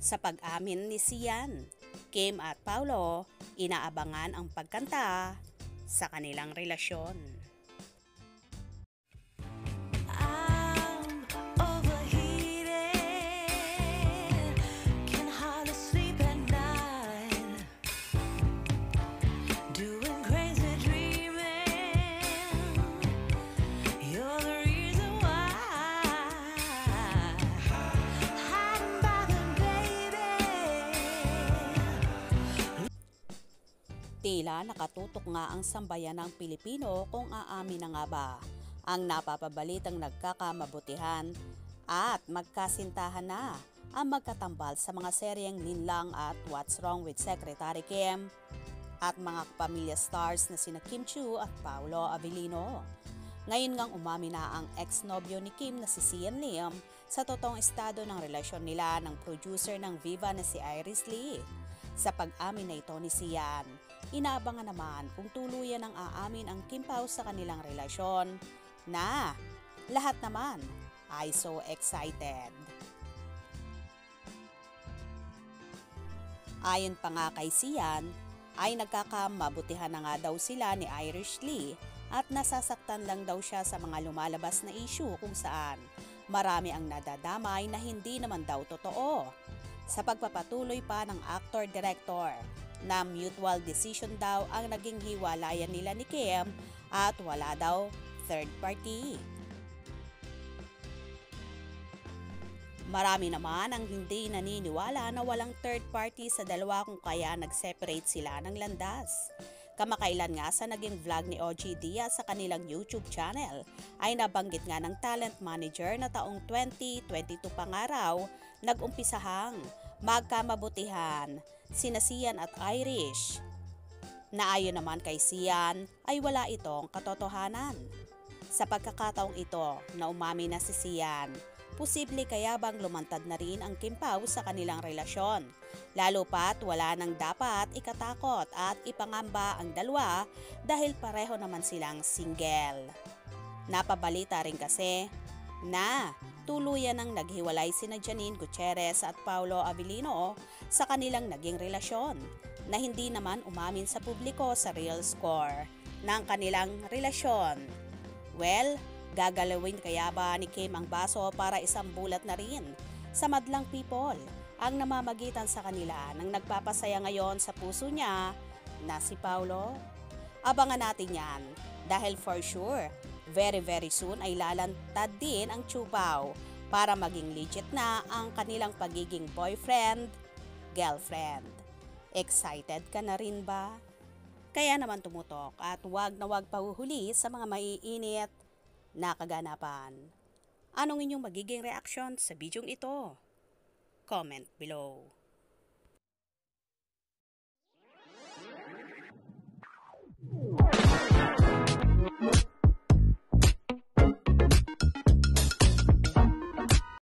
Sa pag-amin ni Sian, Kim at Paulo, inaabangan ang pagkanta sa kanilang relasyon. Tila nakatutok nga ang sambayan ng Pilipino kung aamin na nga ba ang napapabalitang nagkakamabutihan at magkasintahan na ang magkatambal sa mga seryeng Linlang at What's Wrong with Secretary Kim at mga kapamilya stars na sina Kim Chiu at Paolo Avellino. Ngayon ngang umami na ang ex-nobyo ni Kim na si Sian Lim sa totoong estado ng relasyon nila ng producer ng Viva na si Iris Lee. Sa pag-amin na ito ni Sian, inaabangan naman kung tuluyan ang aamin ang Kim Pao sa kanilang relasyon na lahat naman ay so excited. Ayon pa nga kay Sian, ay nagkakamabutihan na nga daw sila ni Iris Lee at nasasaktan lang daw siya sa mga lumalabas na issue kung saan marami ang nadadamay na hindi naman daw totoo. Sa pagpapatuloy pa ng actor-director na mutual decision daw ang naging hiwalayan nila ni Kim at wala daw third party. Marami naman ang hindi naniniwala na walang third party sa dalawa kung kaya nag-separate sila ng landas. Kamakailan nga sa naging vlog ni OG Diaz sa kanilang YouTube channel ay nabanggit nga ng talent manager na taong 2022 pa nga raw nag-umpisahang magkamabutihan sina Sian at Irish. Na ayon naman kay Sian ay wala itong katotohanan. Sa pagkakataong ito na umami na si Sian, posible kaya bang lumantad na rin ang Kim Pao sa kanilang relasyon? Lalo pa't wala nang dapat ikatakot at ipangamba ang dalawa dahil pareho naman silang single. Napabalita rin kasi na tuluyan nang naghiwalay sina Janine Gutierrez at Paolo Avellino sa kanilang naging relasyon na hindi naman umamin sa publiko sa real score ng kanilang relasyon. Well, gagalawin kaya ba ni Kim ang baso para isang bulat na rin sa madlang people ang namamagitan sa kanila nang nagpapasaya ngayon sa puso niya na si Paolo? Abangan natin yan dahil for sure, very soon ay lalantad din ang Chupao para maging legit na ang kanilang pagiging boyfriend, girlfriend. Excited ka na rin ba? Kaya naman tumutok at wag na wag pahuhuli sa mga maiinit na kaganapan. Anong inyong magiging reaksyon sa bidyong ito? Comment below.